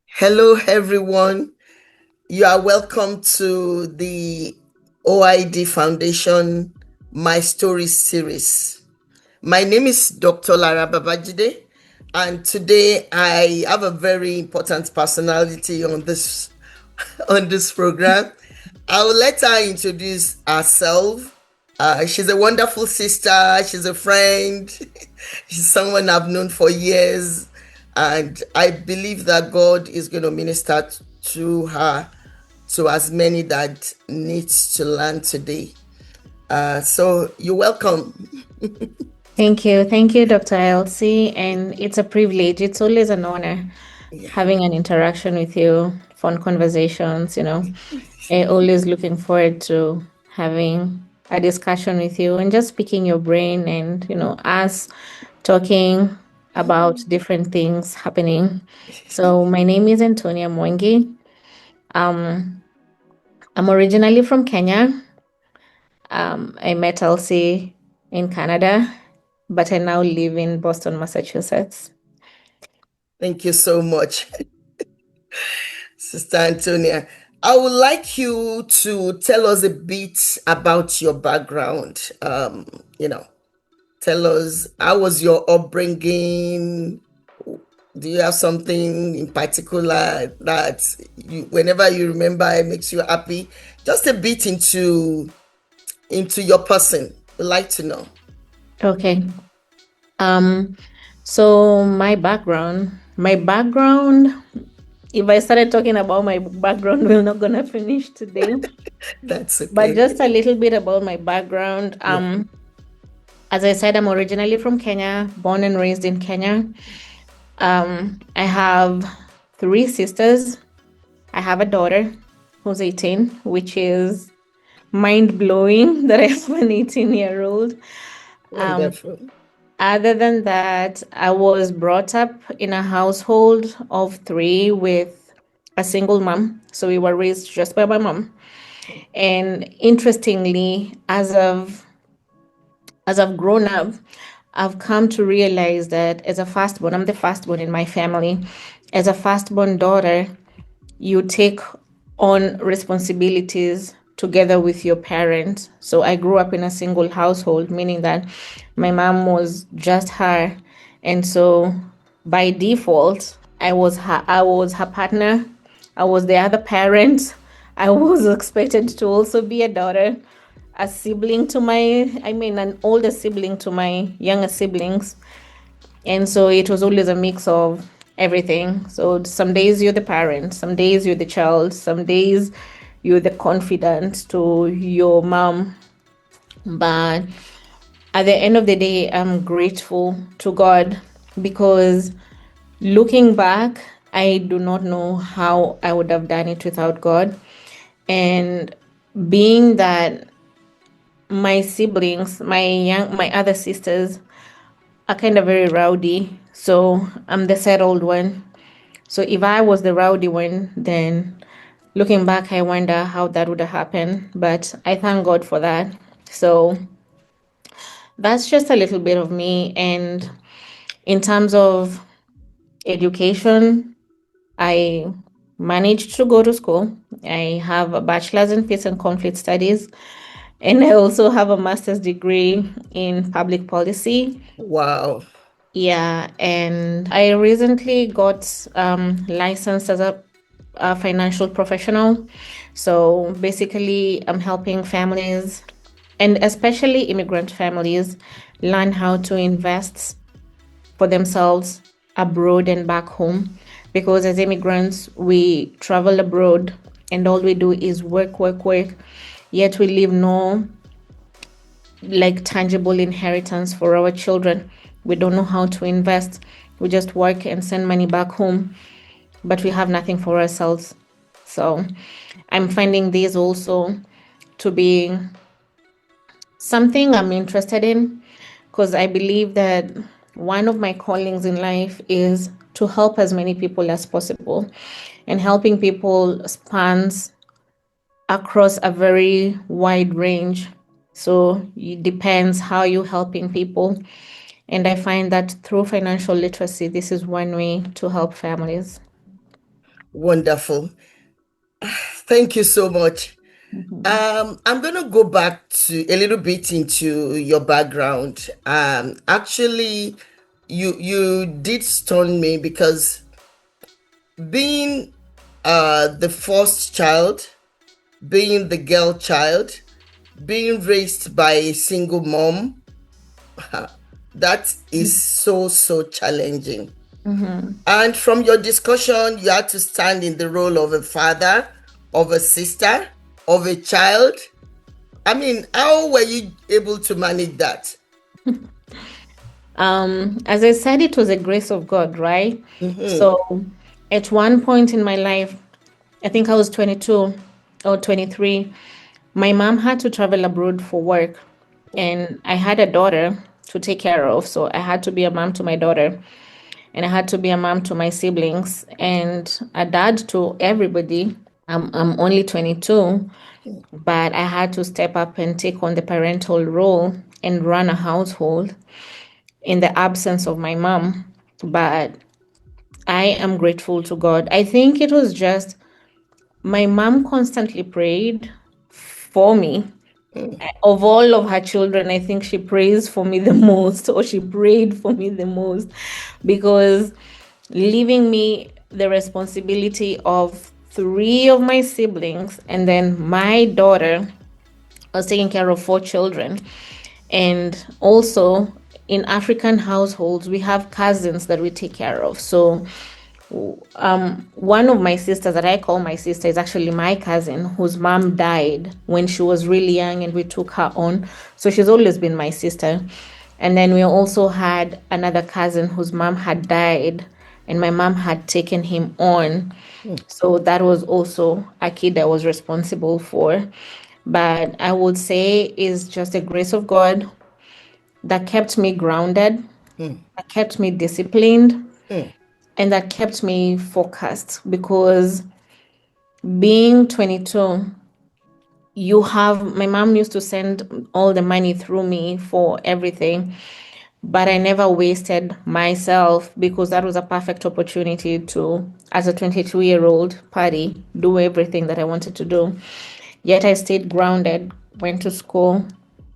Hello, everyone. You are welcome to the OID Foundation My Story series. My name is Dr. Lara Babajide, and today I have a very important personality on this program. I will let her introduce herself. She's a wonderful sister. She's a friend. She's someone I've known for years. And I believe that God is going to minister to her, to as many that needs to learn today. So you're welcome. Thank you. Thank you, Dr. Elsie. And it's a privilege. It's always an honor having an interaction with you, fun conversations, always looking forward to having a discussion with you and just picking your brain and, us talking about different things happening. So my name is Antonia Mwangi. I'm originally from Kenya. I met Elsie in Canada, but I now live in Boston, Massachusetts. Thank you so much, Sister Antonia. I would like you to tell us a bit about your background. Tell us, how was your upbringing? Do you have something in particular that whenever you remember, it makes you happy? Just a bit into your person. We'd like to know. Okay. So my background, if I started talking about my background, we're not gonna finish today. That's okay. But just a little bit about my background. As I said, I'm originally from Kenya, born and raised in Kenya. I have 3 sisters. I have a daughter who's 18, which is mind-blowing that I have an 18-year-old. Wonderful. Other than that, I was brought up in a household of 3 with a single mom. So we were raised just by my mom. And interestingly, as I've grown up, I've come to realize that as a firstborn, I'm the firstborn in my family. As a firstborn daughter, you take on responsibilities together with your parents. So I grew up in a single household, meaning that my mom was just her. And so by default, I was her partner. I was the other parent. I was expected to also be a daughter, an older sibling to my younger siblings. And so it was always a mix of everything. So some days you're the parent, some days you're the child, some days you're the confidant to your mom. But at the end of the day, I'm grateful to God because looking back, I do not know how I would have done it without God. And being that my siblings, my other sisters are kind of very rowdy. So I'm the settled one. So if I was the rowdy one, then looking back, I wonder how that would have happened. But I thank God for that. So that's just a little bit of me. And in terms of education, I managed to go to school. I have a bachelor's in peace and conflict studies. And I also have a master's degree in public policy. Wow. Yeah, and I recently got licensed as a financial professional. So basically, I'm helping families, and especially immigrant families, learn how to invest for themselves abroad and back home. Because as immigrants, we travel abroad and all we do is work, yet we leave no tangible inheritance for our children. We don't know how to invest. We just work and send money back home, but we have nothing for ourselves. So I'm finding this also to be something I'm interested in, because I believe that one of my callings in life is to help as many people as possible, and helping people spans across a very wide range So it depends how you're helping people. And I find that through financial literacy, this is one way to help families. Wonderful. Thank you so much. Mhm. I'm gonna go back to a little bit into your background. Actually, you did stun me because being the first child, being the girl child, being raised by a single mom, that is so challenging. Mhm. And from your discussion, you had to stand in the role of a father, of a sister, of a child. I mean, how were you able to manage that? As I said, it was a grace of God, right? Mm-hmm. So at one point in my life, I think I was 22 or 23, my mom had to travel abroad for work, and I had a daughter to take care of. So I had to be a mom to my daughter, and I had to be a mom to my siblings, and a dad to everybody. I'm only 22, but I had to step up and take on the parental role and run a household in the absence of my mom. But I am grateful to God. I think it was just my mom constantly prayed for me. Of all of her children, I think she prays for me the most, or she prayed for me the most, because leaving me the responsibility of three of my siblings and then my daughter was taking care of four children. And also in African households, we have cousins that we take care of. So one of my sisters that I call my sister is actually my cousin whose mom died when she was really young and we took her on. So she's always been my sister. And then we also had another cousin whose mom had died and my mom had taken him on. So that was also a kid I was responsible for. But I would say is just the grace of God that kept me grounded, Mm, that kept me disciplined, mm, and that kept me focused because being 22, you have my mom used to send all the money through me for everything, but I never wasted myself because that was a perfect opportunity to, as a 22-year-old party, do everything that I wanted to do. Yet I stayed grounded, went to school,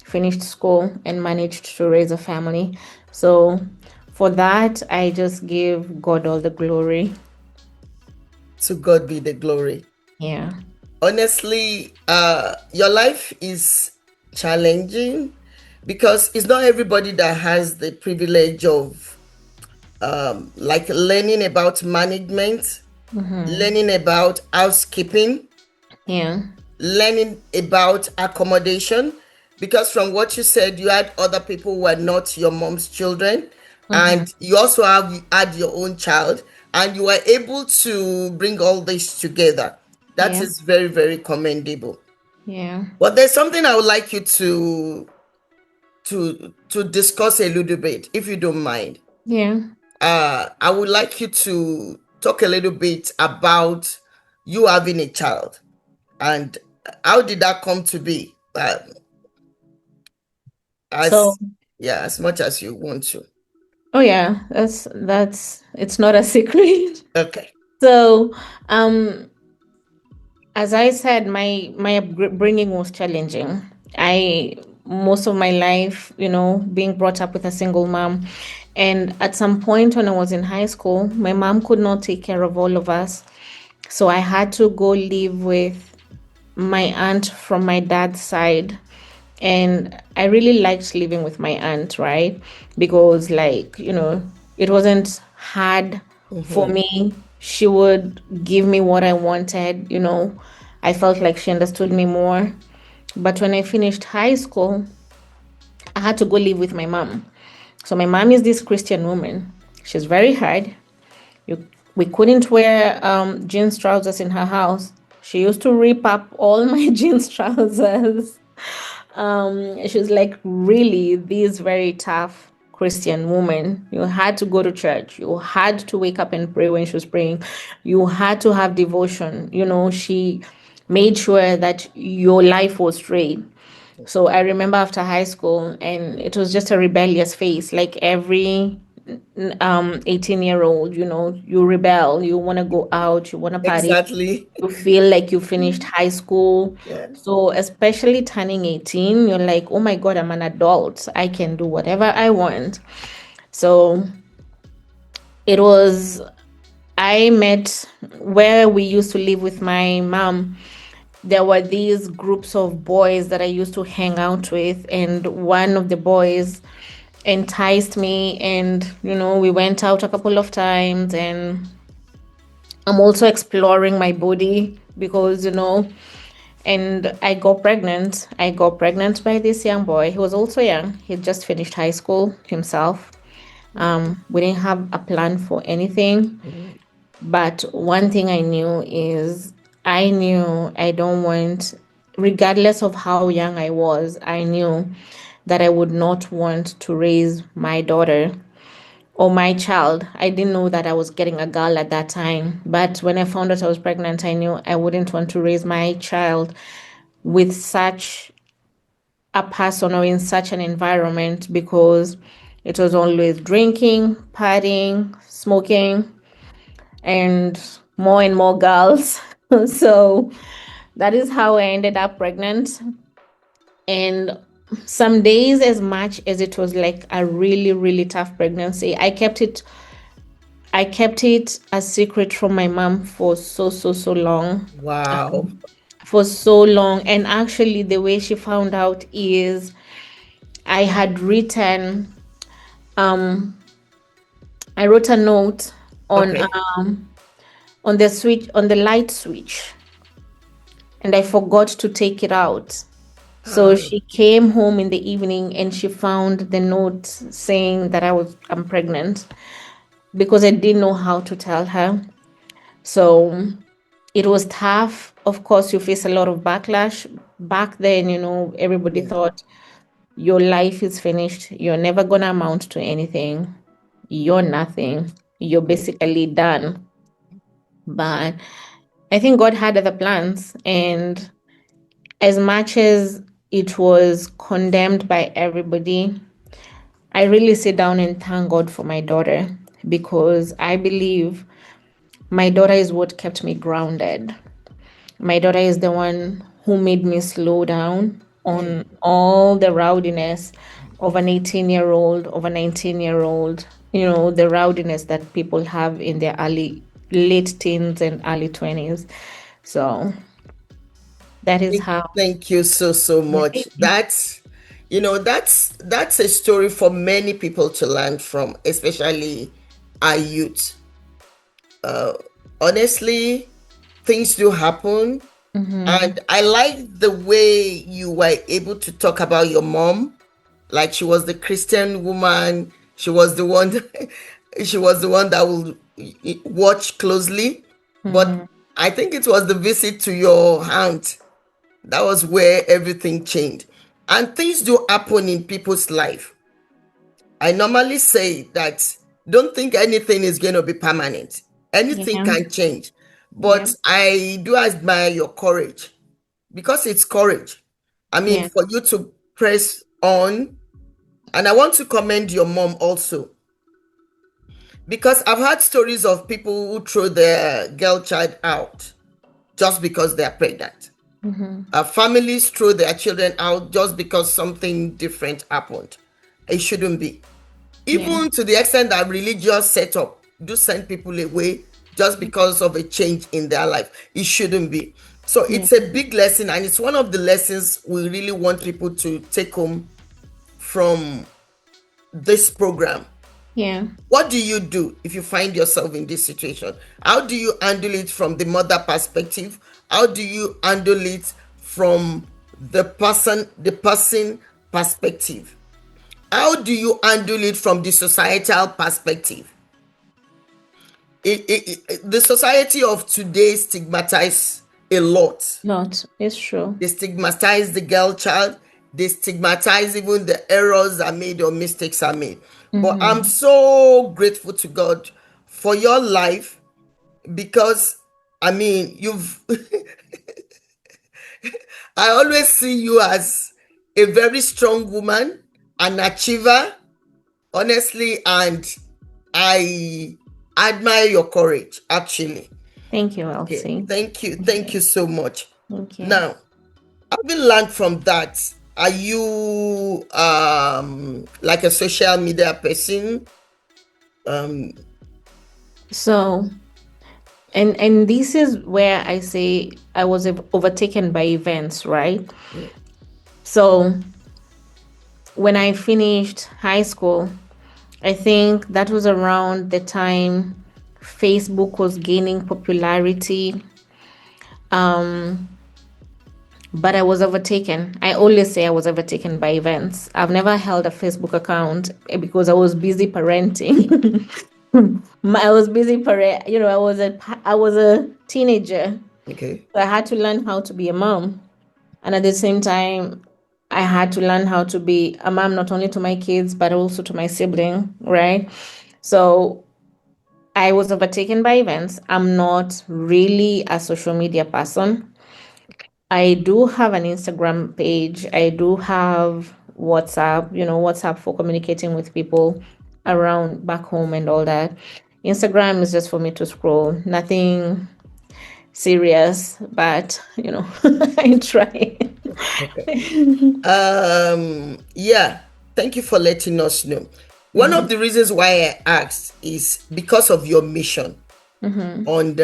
finished school, and managed to raise a family. So for that, I just give God all the glory. to God be the glory. Yeah. Honestly, your life is challenging because it's not everybody that has the privilege of like learning about management, Mm-hmm. learning about housekeeping, Yeah. learning about accommodation. Because from what you said, you had other people who were not your mom's children, Mm-hmm. and you also have had your own child, and you were able to bring all this together. That Yeah. is very commendable. Yeah. But there's something I would like you to discuss a little bit, if you don't mind. Yeah. I would like you to talk a little bit about you having a child and how did that come to be? So, As Yeah, as much as you want to. oh yeah, that's it's not a secret. Okay. So, um, as I said, my upbringing was challenging. I most of my life, being brought up with a single mom, and at some point when I was in high school, my mom could not take care of all of us, so I had to go live with my aunt from my dad's side. And I really liked living with my aunt, right? Because, like, it wasn't hard for Mm-hmm. me. She would give me what I wanted. I felt like she understood me more. But when I finished high school, I had to go live with my mom. So my mom is this Christian woman. She's very hard. We couldn't wear jeans trousers in her house. She used to rip up all my jeans trousers. She was like really this very tough Christian woman. You had to go to church. You had to wake up and pray when she was praying. You had to have devotion. She made sure that your life was straight. So I remember after high school, and it was just a rebellious phase, like every 18-year-old, you rebel, you want to go out, you want to party, Exactly. you feel like you finished high school. Yeah. So especially turning 18, you're like, oh my God, I'm an adult. I can do whatever I want. So it was, I met where we used to live with my mom. There were these groups of boys that I used to hang out with, and one of the boys enticed me, and we went out a couple of times, and I'm also exploring my body because and I got pregnant by this young boy. He was also young. He just finished high school himself. We didn't have a plan for anything. But one thing I knew is I knew I don't want, regardless of how young I was, I knew that I would not want to raise my daughter or my child. I didn't know that I was getting a girl at that time. But when I found out I was pregnant, I knew I wouldn't want to raise my child with such a person or in such an environment, because it was always drinking, partying, smoking, and more girls. So that is how I ended up pregnant. And some days, as much as it was like a really, really tough pregnancy, I kept it a secret from my mom for so, so, so long. Wow. For so long. And actually, the way she found out is I had written, I wrote a note on Okay. on the switch, on the light switch, and I forgot to take it out. So Ah, she came home in the evening and she found the note saying that I'm pregnant, because I didn't know how to tell her. So it was tough. Of course, you face a lot of backlash. Back then, everybody yeah. thought your life is finished. You're never going to amount to anything. You're nothing. You're basically done. But I think God had other plans. And as much as it was condemned by everybody, I really sit down and thank God for my daughter, because I believe my daughter is what kept me grounded. My daughter is the one who made me slow down Yeah. on all the rowdiness of an 18-year-old, of a 19-year-old, the rowdiness that people have in their late teens and early 20s. So that is how Thank you so so my much. baby. That's a story for many people to learn from, especially our youth. Honestly, things do happen, Mm-hmm. and I like the way you were able to talk about your mom, like she was the Christian woman. She was the one. She was the one that will watch closely, but Mm-hmm. I think it was the visit to your aunt that was where everything changed. And things do happen in people's life. I normally say that don't think anything is going to be permanent. Anything Yeah. can change. Yeah. But I do admire your courage, because it's courage. I mean, Yeah. for you to press on. And I want to commend your mom also, because I've heard stories of people who throw their girl child out just because they're pregnant. Mm-hmm. Families throw their children out just because something different happened. It shouldn't be. Yeah. Even to the extent that religious setup do send people away just because of a change in their life. It shouldn't be. So Yeah. it's a big lesson, and it's one of the lessons we really want people to take home from this program. Yeah. What do you do if you find yourself in this situation? How do you handle it from the mother perspective? How do you handle it from the person perspective? How do you handle it from the societal perspective? The society of today stigmatize a lot. Not. It's true. They stigmatize the girl child. They stigmatize even the errors are made or mistakes are made. But I'm Mm-hmm. so grateful to God for your life, because I mean, you've I always see you as a very strong woman, an achiever, honestly, and I admire your courage, actually. Thank you, Okay, Elsie. thank you so much. Thank you. Now, having learned from that, are you like a social media person? Um, So, and this is where I say I was overtaken by events, right? yeah, So, when I finished high school, I think that was around the time Facebook was gaining popularity. But I was overtaken. I always say I was overtaken by events. I've never held a Facebook account because I was busy parenting. I was busy parent. I was a teenager. okay, So I had to learn how to be a mom, and at the same time, I had to learn how to be a mom not only to my kids but also to my sibling. Right. So I was overtaken by events. I'm not really a social media person. I do have an Instagram page. I do have WhatsApp, WhatsApp for communicating with people around back home and all that. Instagram is just for me to scroll, nothing serious, but I try. okay. Yeah, thank you for letting us know. One of the reasons why I asked is because of your mission. And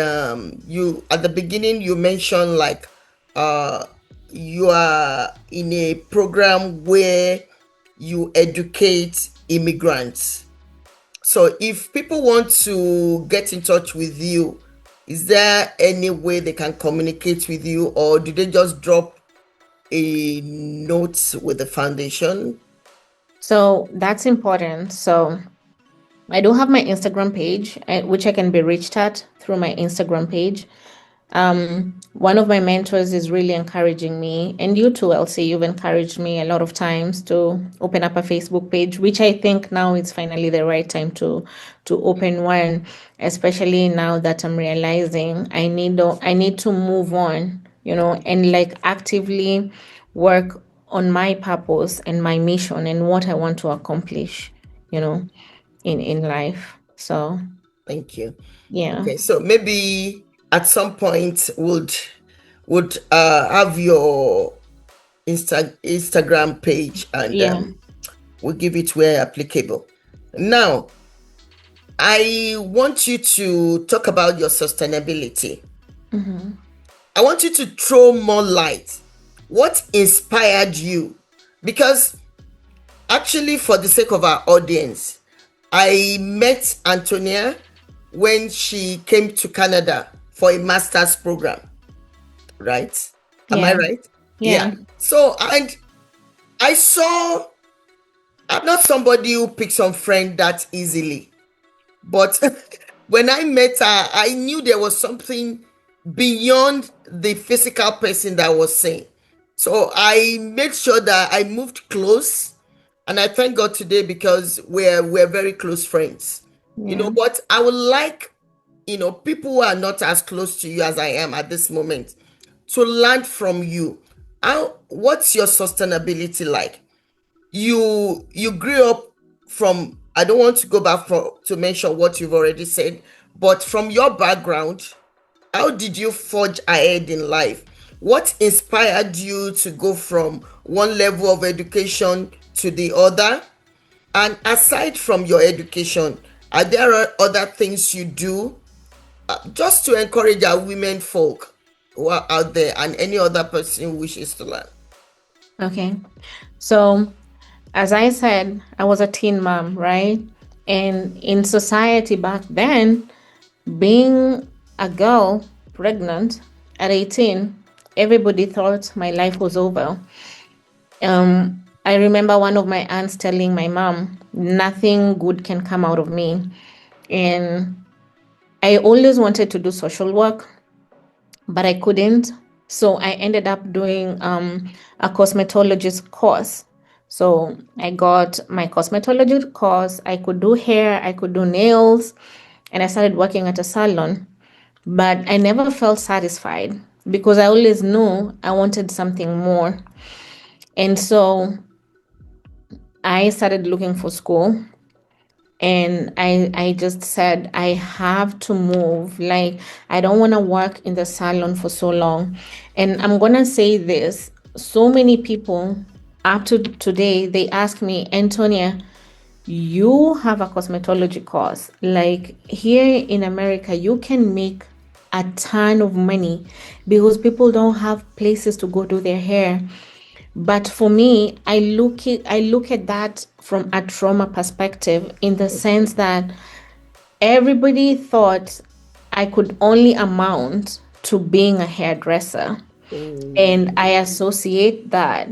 you at the beginning you mentioned like uh you are in a program where you educate immigrants. So if people want to get in touch with you, is there any way they can communicate with you, or do they just drop a note with the foundation? So that's important. So I do have my Instagram page, which I can be reached at through my Instagram page. One of my mentors is really encouraging me, and you too, Elsie, you've encouraged me a lot of times to open up a Facebook page, which I think now is finally the right time to open one, especially now that I'm realizing I need to move on, and like actively work on my purpose and my mission and what I want to accomplish, in life. So Thank you. yeah, Okay, so maybe at some point would have your Instagram page, and yeah. we'll give it where applicable. Now, I want you to talk about your sustainability. I want you to throw more light. What inspired you? Because actually, for the sake of our audience, I met Antonia when she came to Canada for a master's program, right? Am I Yeah. right? Yeah. Yeah. So, and I saw, I'm not somebody who picks on friend that easily, but when I met her, I knew there was something beyond the physical person that I was saying. So I made sure that I moved close, and I thank God today because we're very close friends. Yeah. But I would like, people who are not as close to you as I am at this moment, to learn from you. What's your sustainability like? You grew up from, I don't want to go back to mention what you've already said, but from your background, how did you forge ahead in life? What inspired you to go from one level of education to the other? And aside from your education, are there other things you do just to encourage our women folk who are out there and any other person who wishes to learn? Okay. So, as I said, I was a teen mom, right? And in society back then, being a girl pregnant at 18, everybody thought my life was over. I remember one of my aunts telling my mom, nothing good can come out of me. And I always wanted to do social work, but I couldn't. So I ended up doing a cosmetologist course. So I got my cosmetology course. I could do hair, I could do nails, and I started working at a salon. But I never felt satisfied because I always knew I wanted something more. And so I started looking for school, and I just said I have to move. Like, I don't want to work in the salon for so long. And I'm going to say this, so many people up to today, they ask me, Antonia, you have a cosmetology course. Like, here in America, you can make a ton of money because people don't have places to go do their hair. But for me, I look at that from a trauma perspective, in the sense that everybody thought I could only amount to being a hairdresser. And Oh, I associate that,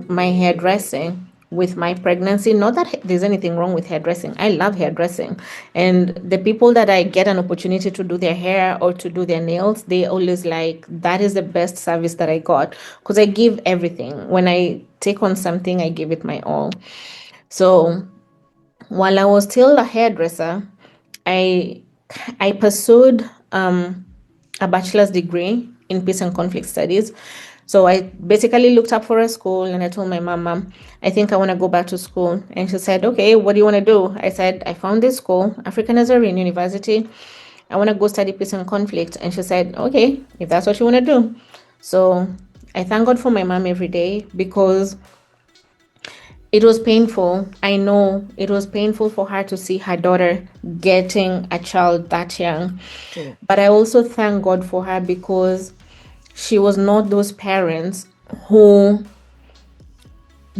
my hairdressing with my pregnancy. Not that there's anything wrong with hairdressing. I love hairdressing. And the people that I get an opportunity to do their hair or to do their nails, they always like, that is the best service that I got. Because I give everything. When I take on something, I give it my all. So while I was still a hairdresser, I I pursued a bachelor's degree in peace and conflict studies. So I basically looked up for a school, and I told my mom, I think I want to go back to school. And she said, okay, what do you want to do? I said, I found this school, African Nazarene University. I want to go study peace and conflict. And she said, okay, if that's what you want to do. So I thank God for my mom every day, because it was painful. I know it was painful for her to see her daughter getting a child that young. oh, But I also thank God for her, because she was not those parents who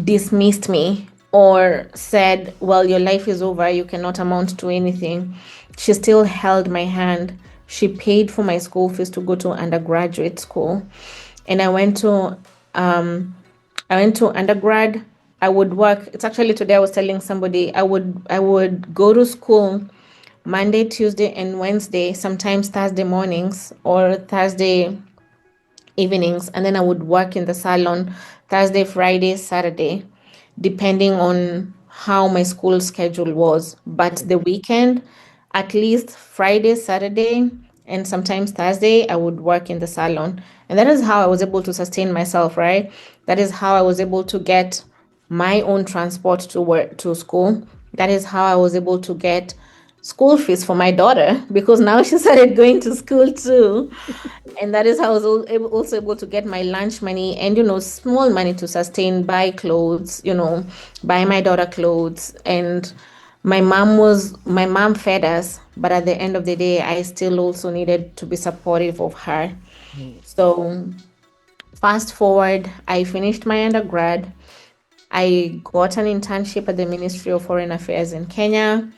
dismissed me or said, well, your life is over, you cannot amount to anything. She still held my hand. She paid for my school fees to go to undergraduate school. And I went to undergrad. I would work. It's actually today I was telling somebody I would go to school Monday, Tuesday, and Wednesday, sometimes Thursday mornings or Thursday evenings, and then I would work in the salon Thursday, Friday, Saturday, depending on how my school schedule was. But oh, the weekend, at least Friday, Saturday, and sometimes Thursday, I would work in the salon. And that is how I was able to sustain myself, right? That is how I was able to get my own transport to work, to school. That is how I was able to get school fees for my daughter, because now she started going to school too. And that is how I was also able to get my lunch money and, small money to sustain, buy clothes, buy my daughter clothes. And my mom fed us, but at the end of the day, I still also needed to be supportive of her. oh, So fast forward, I finished my undergrad. I got an internship at the Ministry of Foreign Affairs in Kenya.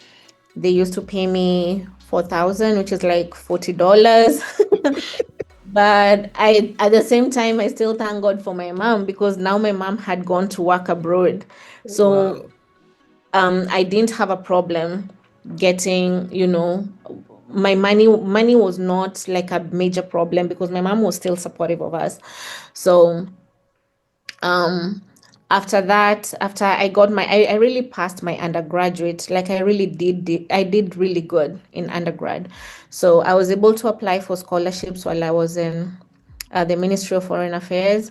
They used to pay me 4,000, which is like $40. But at the same time, I still thank God for my mom, because now my mom had gone to work abroad. So wow. I didn't have a problem getting, my money was not like a major problem, because my mom was still supportive of us. So um after that, after I got I really passed my undergraduate. Like, I really did really good in undergrad. So I was able to apply for scholarships while I was in the Ministry of Foreign Affairs.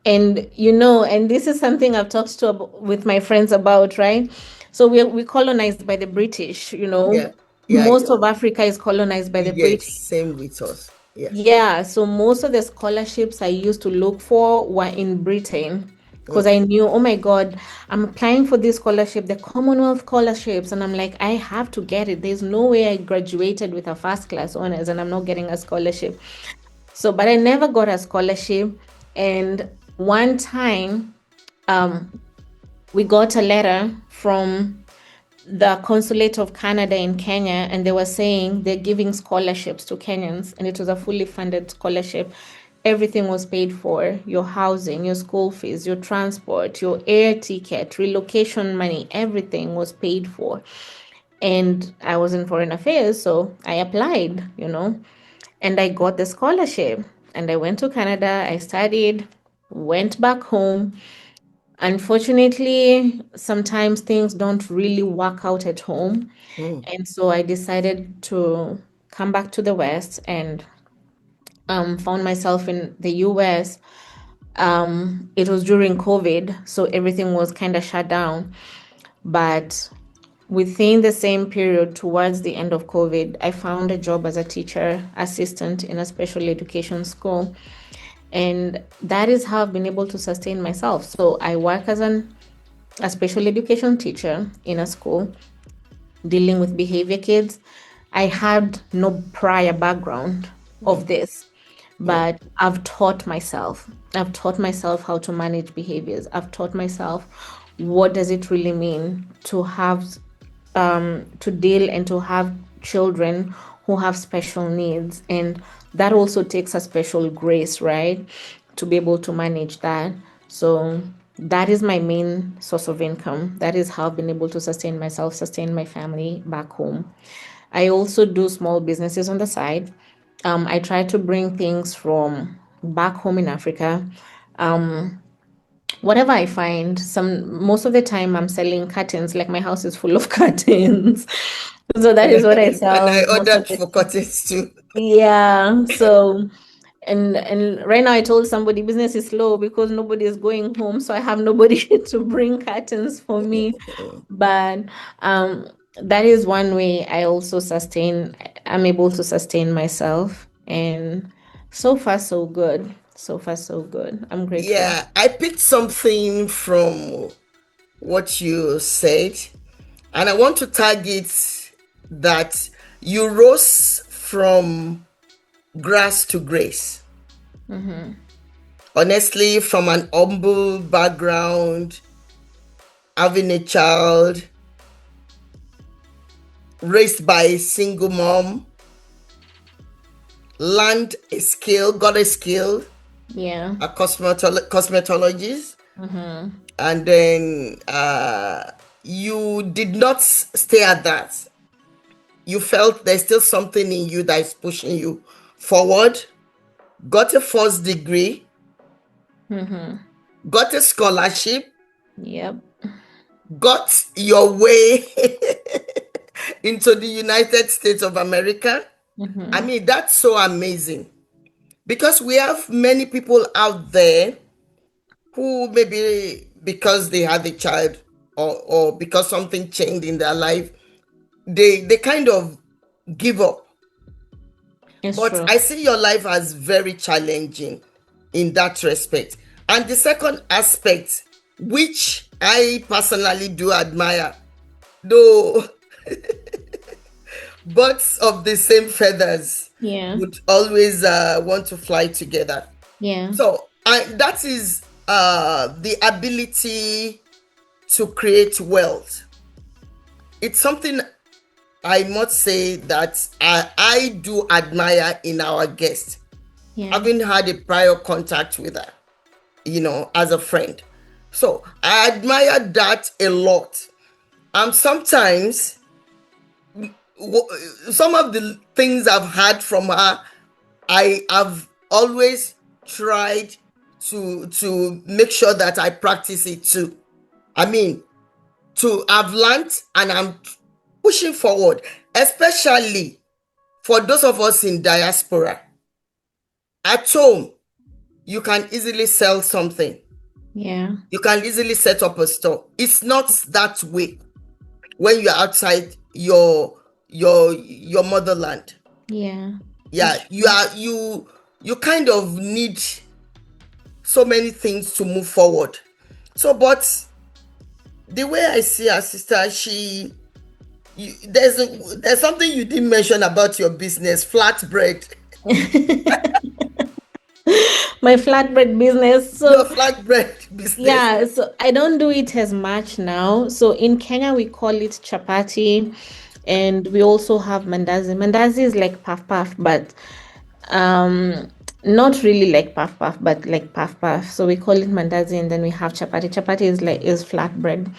And and this is something I've talked with my friends about, right? So we colonized by the British. Yeah, yeah, Most of Africa is colonized by the yes, British. same with us. Yeah. Yeah, so most of the scholarships I used to look for were in Britain, because Mm, I knew, oh my God, I'm applying for this scholarship, the Commonwealth scholarships, and I'm like, I have to get it. There's no way I graduated with a first class honors and I'm not getting a scholarship. So, but I never got a scholarship. And one time, um, we got a letter from the consulate of Canada in Kenya, and they were saying they're giving scholarships to Kenyans, and it was a fully funded scholarship. Everything was paid for: your housing, your school fees, your transport, your air ticket, relocation money, everything was paid for. And I was in foreign affairs, so I applied, and I got the scholarship. And I went to Canada, I studied, went back home. Unfortunately, sometimes things don't really work out at home. mm, And so I decided to come back to the West, and found myself in the US. It was during COVID, so everything was kind of shut down. But within the same period, towards the end of COVID, I found a job as a teacher assistant in a special education school. And that is how I've been able to sustain myself. So I work as a special education teacher in a school dealing with behavior kids. I had no prior background of this, but I've taught myself. I've taught myself how to manage behaviors. I've taught myself what does it really mean to have to deal and to have children who have special needs, and that also takes a special grace, right, to be able to manage that. So that is my main source of income. That is how I've been able to sustain myself, sustain my family back home. I also do small businesses on the side. I try to bring things from back home in Africa. Whatever I find, most of the time I'm selling curtains. Like my house is full of curtains. So that is what I And I sell most of ordered the for time. curtains too. Yeah. So and right now I told somebody business is slow because nobody is going home. So I have nobody to bring curtains for me. But that is one way I also I'm able to sustain myself. And so far so good. So far so good. I'm grateful. Yeah, I picked something from what you said, and I want to target that you rose from grass to grace. Honestly, from an humble background, having a child, raised by a single mom, learned a skill, got a skill, Yeah. a cosmetologist, and then you did not stay at that. You felt there's still something in you that is pushing you forward, got a first degree, got a scholarship, Yep. got your way into the United States of America. I mean, that's so amazing, because we have many people out there who maybe because they had a child, or because something changed in their life, they kind of give up. It's But true. I see your life as very challenging in that respect. And the second aspect, which I personally do admire, though birds of the same feathers Yeah. would always want to fly together. Yeah. So that is the ability to create wealth. It's something I must say that I do admire in our guest, Yeah. having had a prior contact with her, as a friend. So I admire that a lot. And sometimes some of the things I've heard from her, I have always tried to make sure that I practice it too. I mean, to have learned, and I'm pushing forward, especially for those of us in diaspora. At home, you can easily sell something. Yeah. You can easily set up a store. It's not that way when you're outside your motherland. Yeah. Yeah, you kind of need so many things to move forward. So, but the way I see her sister, there's something you didn't mention about your business, flatbread. My flatbread business. Your So flatbread business. yeah, so I don't do it as much now. So in Kenya we call it chapati, and we also have mandazi. Mandazi is like puff puff, but not really like puff puff, but like puff puff. So we call it mandazi, and then we have chapati. Chapati is flatbread.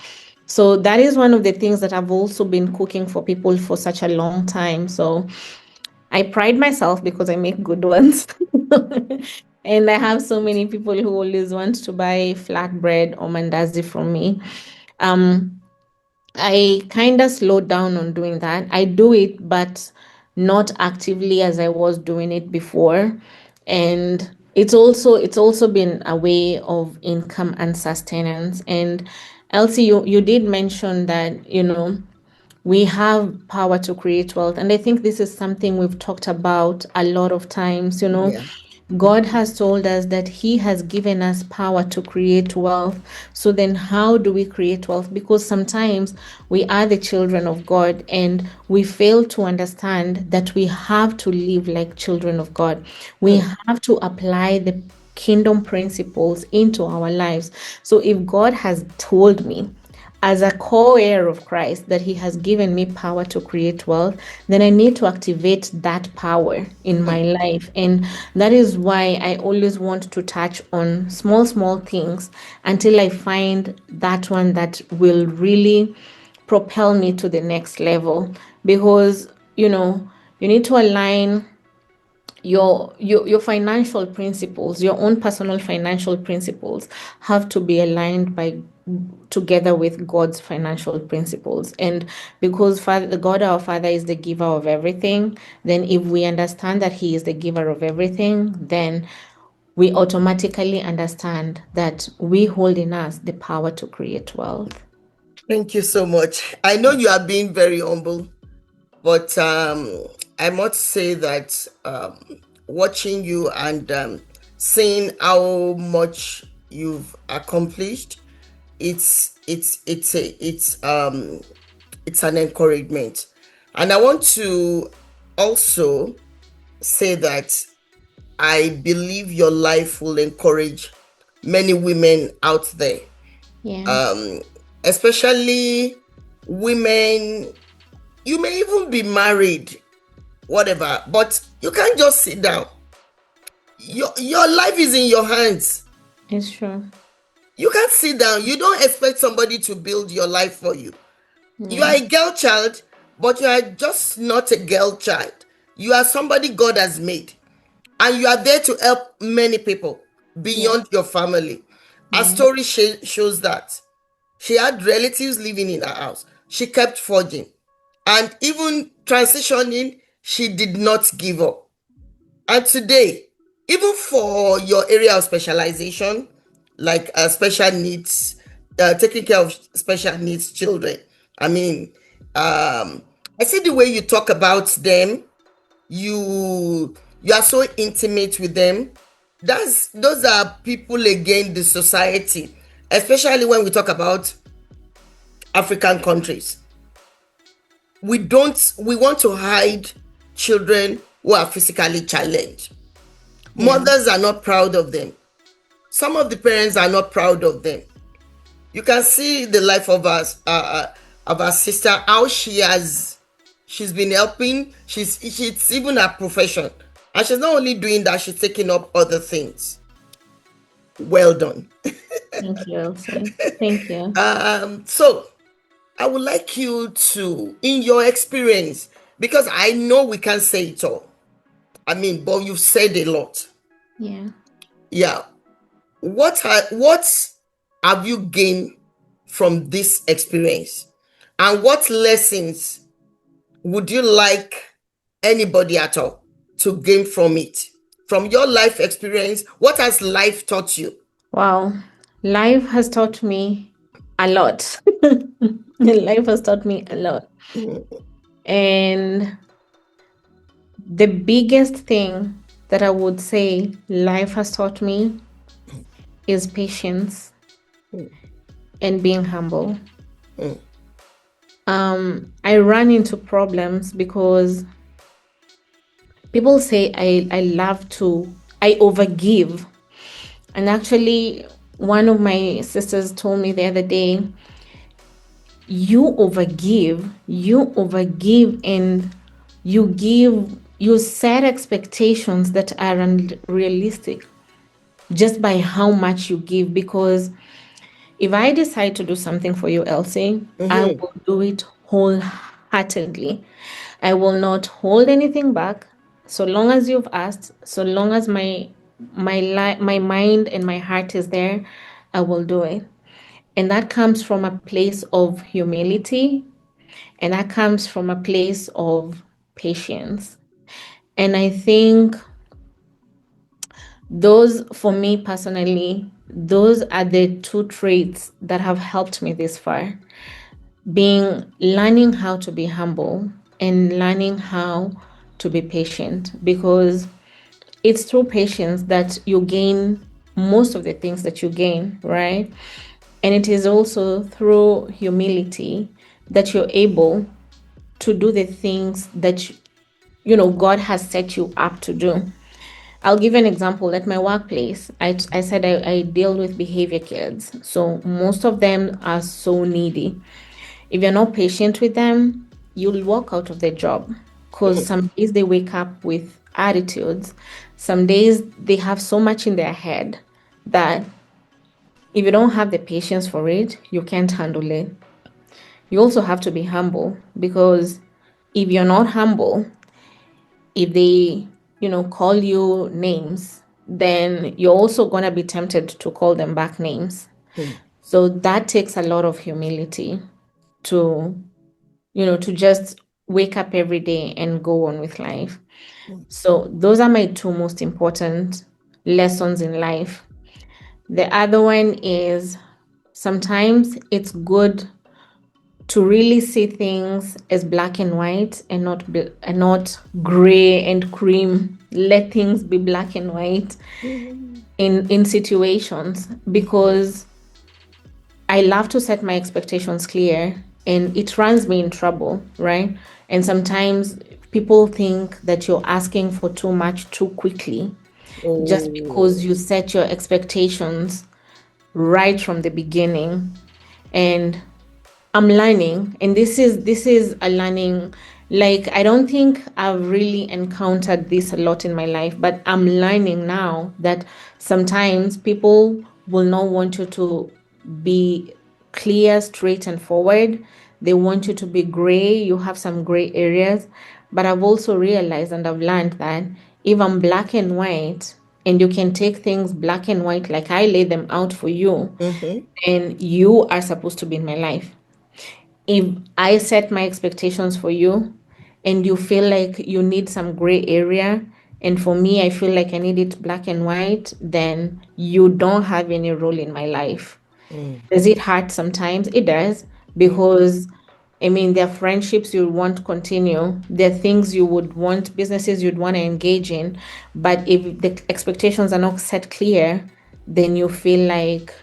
So that is one of the things that I've also been cooking for people for such a long time. So I pride myself because I make good ones. And I have so many people who always want to buy flatbread or mandazi from me. Um, I kind of slowed down on doing that. I do it, but not actively as I was doing it before. And it's also been a way of income and sustenance. And Elsie, you did mention that, we have power to create wealth. And I think this is something we've talked about a lot of times. Yeah. God has told us that He has given us power to create wealth. So then, how do we create wealth? Because sometimes we are the children of God and we fail to understand that we have to live like children of God. We Mm. have to apply the kingdom principles into our lives. So if God has told me, as a co-heir of Christ, that He has given me power to create wealth, then I need to activate that power in my life. And that is why I always want to touch on small, small things until I find that one that will really propel me to the next level. Because, you need to align your financial principles, your own personal financial principles have to be aligned by together with God's financial principles. And because Father, God our Father is the giver of everything, then if we understand that He is the giver of everything, then we automatically understand that we hold in us the power to create wealth. Thank you so much. I know you are being very humble, but I must say that watching you and seeing how much you've accomplished, it's an encouragement. And I want to also say that I believe your life will encourage many women out there, Yeah. um, especially women. You may even be married, whatever, but you can't just sit down. Your life is in your hands. It's true. You can't sit down. You don't expect somebody to build your life for you. You are Yeah. a girl child, but you are just not a girl child. You are somebody God has made, and you are there to help many people Yeah. beyond your family. Our Yeah. story shows that she had relatives living in her house. She kept forging, and even transitioning, she did not give up. And today, even for your area of specialization, like special needs, taking care of special needs children, I mean, I see the way you talk about them. You are so intimate with them. Those are people again, the society, especially when we talk about African countries. We want to hide children who are physically challenged. Yeah. Mothers are not proud of them. Some of the parents are not proud of them. You can see the life of us, of our sister, how she's been helping. She's even her profession, and she's not only doing that, she's taking up other things. Well done. Thank you, Elsie. Thank you. So I would like you to, in your experience, because I know we can't say it all. I mean, but you've said a lot. Yeah. Yeah. What have you gained from this experience, and what lessons would you like anybody at all to gain from it, from your life experience? What has life taught you? Wow. Life has taught me a lot. Life has taught me a lot. Mm, And the biggest thing that I would say life has taught me is patience mm, and being humble. mm, I run into problems because people say I overgive. And actually, one of my sisters told me the other day, you overgive, and you set expectations that are unrealistic just by how much you give. Because if I decide to do something for you, Elsie, I mhm. will do it wholeheartedly. I will not hold anything back. So long as you've asked, so long as my mind and my heart is there, I will do it. And that comes from a place of humility, and that comes from a place of patience. And I think Those, for me personally, those are the two traits that have helped me this far. Being learning how to be humble and learning how to be patient, because it's through patience that you gain most of the things that you gain, right? And it is also through humility that you're able to do the things that God has set you up to do. I'll give you an example. At my workplace, I said I deal with behavior kids. So most of them are so needy. If you're not patient with them, you'll walk out of their job, because some days they wake up with attitudes. Some days they have so much in their head that if you don't have the patience for it, you can't handle it. You also have to be humble, because if you're not humble, if they, call you names, then you're also going to be tempted to call them back names. Mm, So that takes a lot of humility to, to just wake up every day and go on with life. mm, So those are my two most important lessons in life. The other one is sometimes it's good to really see things as black and white and not gray and cream. Let things be black and white mm, in situations, because I love to set my expectations clear, and it runs me in trouble, right? And sometimes people think that you're asking for too much too quickly, just because oh, you set your expectations right from the beginning. And I'm learning, and this is a learning. Like, I don't think I've really encountered this a lot in my life, but I'm learning now that sometimes people will not want you to be clear, straight, and forward. They want you to be gray. You have some gray areas. But I've also realized and I've learned that if I'm black and white, and you can take things black and white, like I lay them out for you, mm-hmm, and you are supposed to be in my life. If I set my expectations for you and you feel like you need some gray area, and for me, I feel like I need it black and white, then you don't have any role in my life. mm, Does it hurt sometimes? It does, mm, because I mean, there are friendships you want to continue. There are things you would want, businesses you'd want to engage in. But if the expectations are not set clear, then you feel like,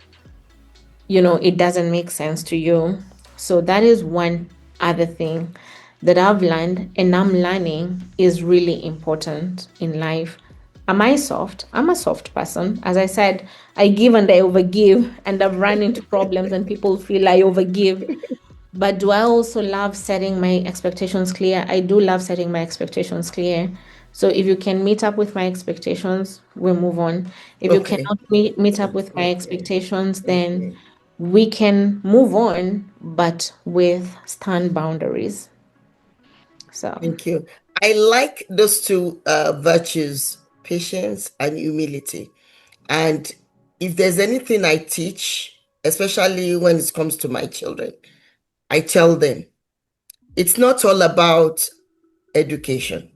it doesn't make sense to you. So that is one other thing that I've learned and I'm learning is really important in life. Am I soft? I'm a soft person. As I said, I give and I overgive, and I've run into problems and people feel I overgive. But do I also love setting my expectations clear? I do love setting my expectations clear. So if you can meet up with my expectations, we move on. If you okay, cannot meet up with my okay, expectations, then okay. we can move on, but with stern boundaries. So, Thank you. I like those two virtues, patience and humility. And if there's anything I teach, especially when it comes to my children, I tell them it's not all about education.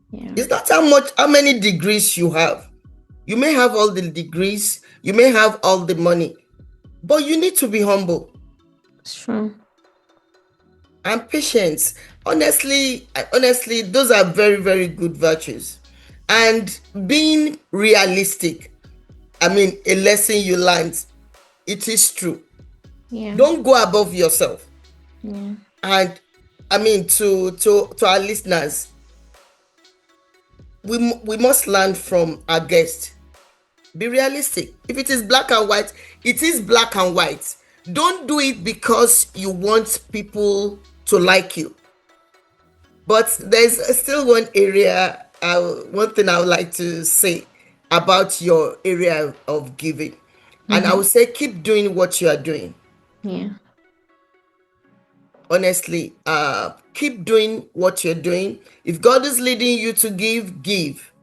yeah, It's not how many degrees you have. You may have all the degrees, you may have all the money, but you need to be humble it's true. and patient. Honestly, those are very, very good virtues. And being realistic, I mean, a lesson you learned, it is true. Yeah, Don't go above yourself. yeah, And I mean, to our listeners, we must learn from our guests. Be realistic. If it is black and white, it is black and white. Don't do it because you want people to like you. But there's still one thing I would like to say about your area of giving. And I mm-hmm. would say keep doing what you are doing. Yeah, Honestly, keep doing what you're doing. If God is leading you to give, give.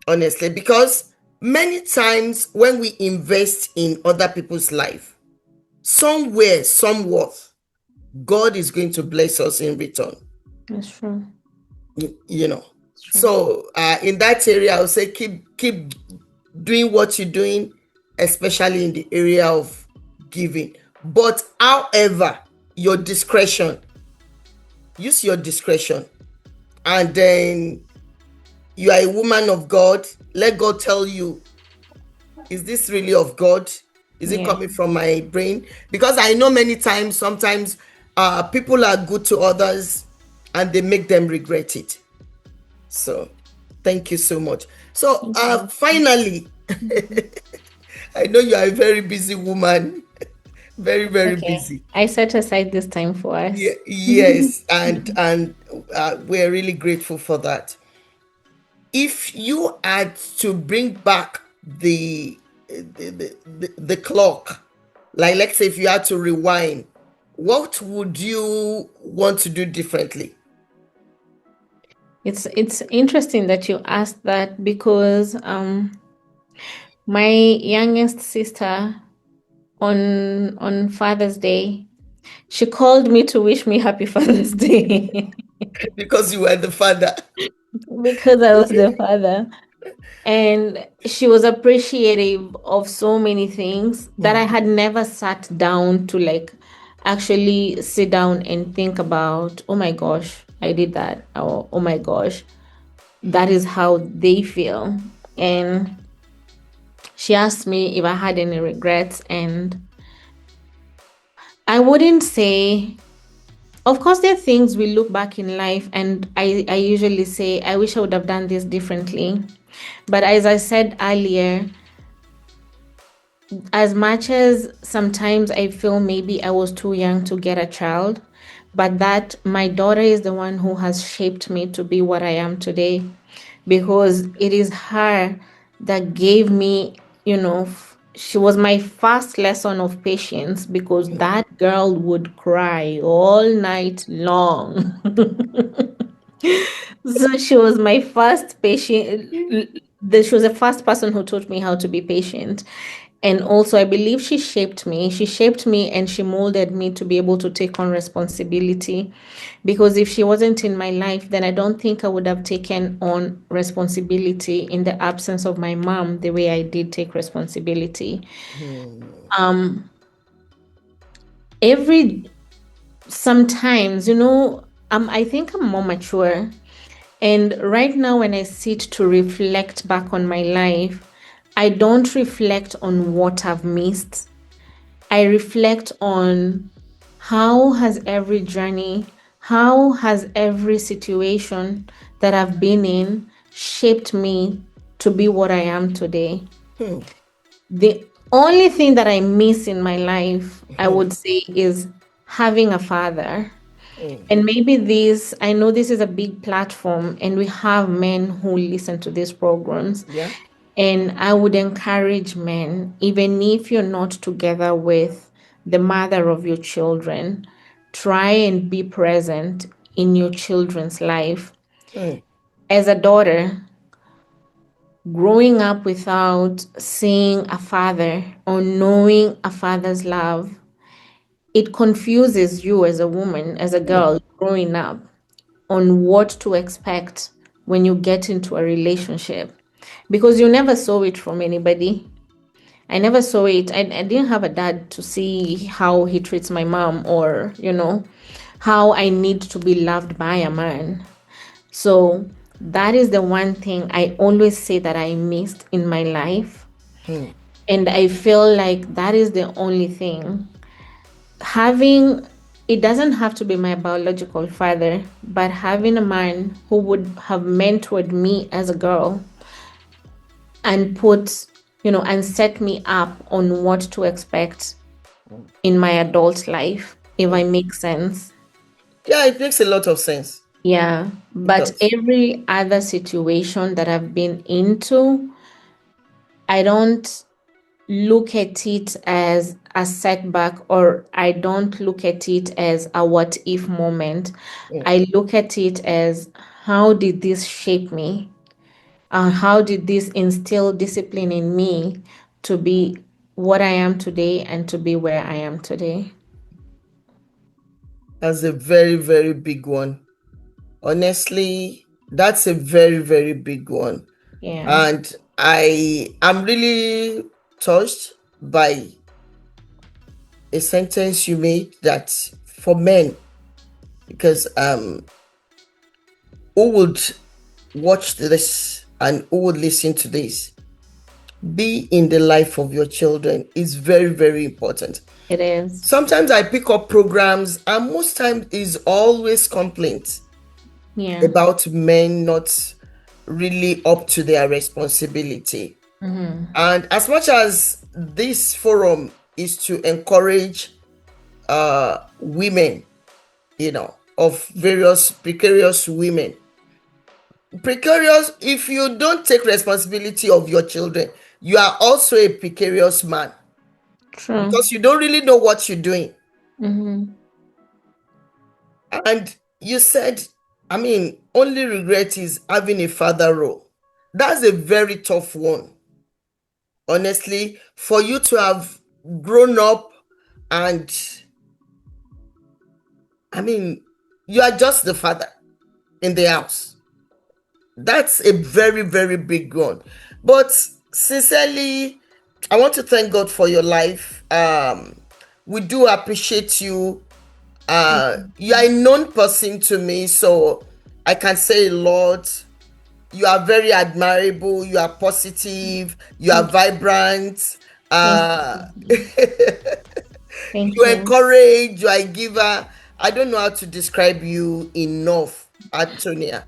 Honestly, because many times when we invest in other people's life, somewhere, somewhat, God is going to bless us in return. that's true. You know. True. So in that area, I would say keep doing what you're doing, especially in the area of giving. But however, your discretion, use your discretion. And then you are a woman of God. Let God tell you, is this really of God? Is it Yeah. coming from my brain? Because I know many times, sometimes people are good to others and they make them regret it. So thank you so much. So finally, I know you are a very busy woman, very, very Okay. busy. I set aside this time for Yeah, us. yes, and we're really grateful for that. If you had to bring back the clock, like let's say if you had to rewind, what would you want to do differently? It's interesting that you asked that because my youngest sister on Father's Day, she called me to wish me happy Father's Day Because you were the father. because I was the father. And she was appreciative of so many things that I Hmm. had never sat down to like actually sit down and think about, oh my gosh, I did that. Or oh my gosh, that is how they feel. And she asked me if I had any regrets, and I wouldn't say, of course, there are things we look back in life, and I usually say, I wish I would have done this differently. But as I said earlier, as much as sometimes I feel maybe I was too young to get a child, but that my daughter is the one who has shaped me to be what I am today, because it is her that gave me, she was my first lesson of patience, because that girl would cry all night long. So she was my first patient. She was the first person who taught me how to be patient. And also, I believe she shaped me. She shaped me and she molded me to be able to take on responsibility. Because if she wasn't in my life, then I don't think I would have taken on responsibility in the absence of my mom the way I did take responsibility. Hmm. Every Sometimes, I think I'm more mature. And right now, when I sit to reflect back on my life, I don't reflect on what I've missed. I reflect on how has every journey, how has every situation that I've been in shaped me to be what I am today. Hmm. The only thing that I miss in my life, I Hmm. would say, is having a father. Hmm. And maybe I know this is a big platform and we have men who listen to these programs. Yeah. And I would encourage men, even if you're not together with the mother of your children, try and be present in your children's life. Hmm. As a daughter, growing up without seeing a father or knowing a father's love, it confuses you as a woman, as a Hmm. girl growing up, on what to expect when you get into a relationship, because you never saw it from anybody. I never saw it. I didn't have a dad to see how he treats my mom, or, how I need to be loved by a man. So that is the one thing I always say that I missed in my life. Hmm. And I feel like that is the only thing. Having, it doesn't have to be my biological father, but having a man who would have mentored me as a girl and and set me up on what to expect in my adult life, if I Hmm. make sense. Yeah, it makes a lot of sense. Yeah. It But does. every other situation that I've been into, I don't look at it as a setback, or I don't look at it as a what if moment. Hmm. I look at it as, how did this shape me? How did this instill discipline in me to be what I am today and to be where I am today? That's a very, very big one. Honestly, That's a very, very big one. Yeah, And I am really touched by a sentence you made that for men, because who would watch this and who would listen to this, be in the life of your children is very, very important. it is. Sometimes I pick up programs, and most times is always complaints Yeah. about men not really up to their responsibility. Mm-hmm. And as much as this forum is to encourage women, of various precarious women, precarious, if you don't take responsibility of your children, you are also a precarious man, True. because you don't really know what you're doing. Mm-hmm. And you said, I mean, only regret is having a father role. That's a very tough one, honestly, for you to have grown up and, I mean, you are just the father in the house. That's a very, very big one. But sincerely, I want to thank God for your life. We do appreciate you. You are a known person to me, so I can say a lot. You are very admirable. You are positive. You are Thank you. vibrant. Thank Uh, you. Thank you you. encourage. You are a giver. I don't know how to describe you enough, Antonia.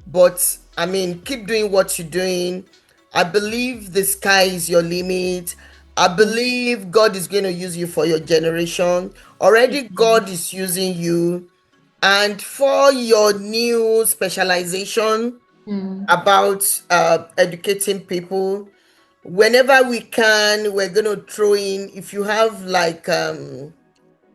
But I mean, keep doing what you're doing. I believe the sky is your limit. I Thank believe God is going to use you for your generation. Already, you. God is using you. And for your new specialization Mm. about educating people, whenever we can, we're going to throw in, if you have like a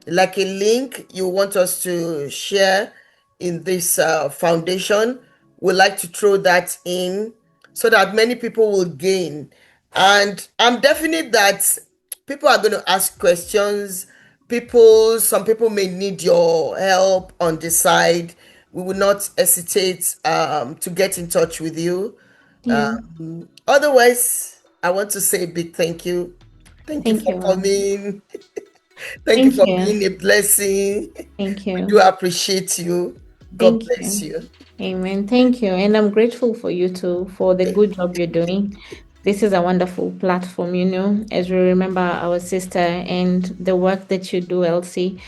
link you want us to share in this foundation, we'd like to throw that in so that many people will gain. And I'm definite that people are going to ask questions. Some people may need your help on the side. We will not hesitate to get in touch with you. Yeah. Otherwise, I want to say a big thank you. Thank you Thank for you, ma'am. coming. Thank you Thank for you. being a blessing. Thank We do you. appreciate you. God Thank bless you. you. Amen. Thank you. And I'm grateful for you too for the good job you're doing. This is a wonderful platform, as we remember our sister and the work that you do, Elsie.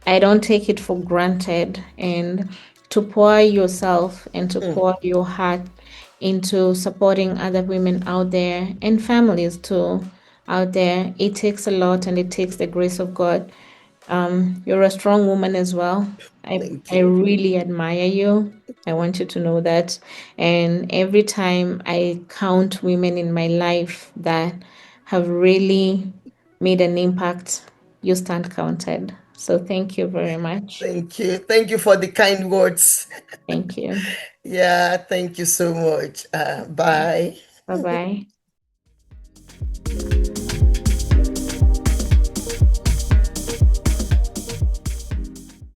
I don't take it for granted. And to pour yourself and to Mm, pour your heart into supporting other women out there and families too out there, it takes a lot and it takes the grace of God. You're a strong woman as well. thank I you. really admire you. I want you to know that. And every time I count women in my life that have really made an impact, you stand counted. So thank you very much. Thank you. Thank you for the kind words. Thank you. Yeah, thank you so much. Bye. Bye bye.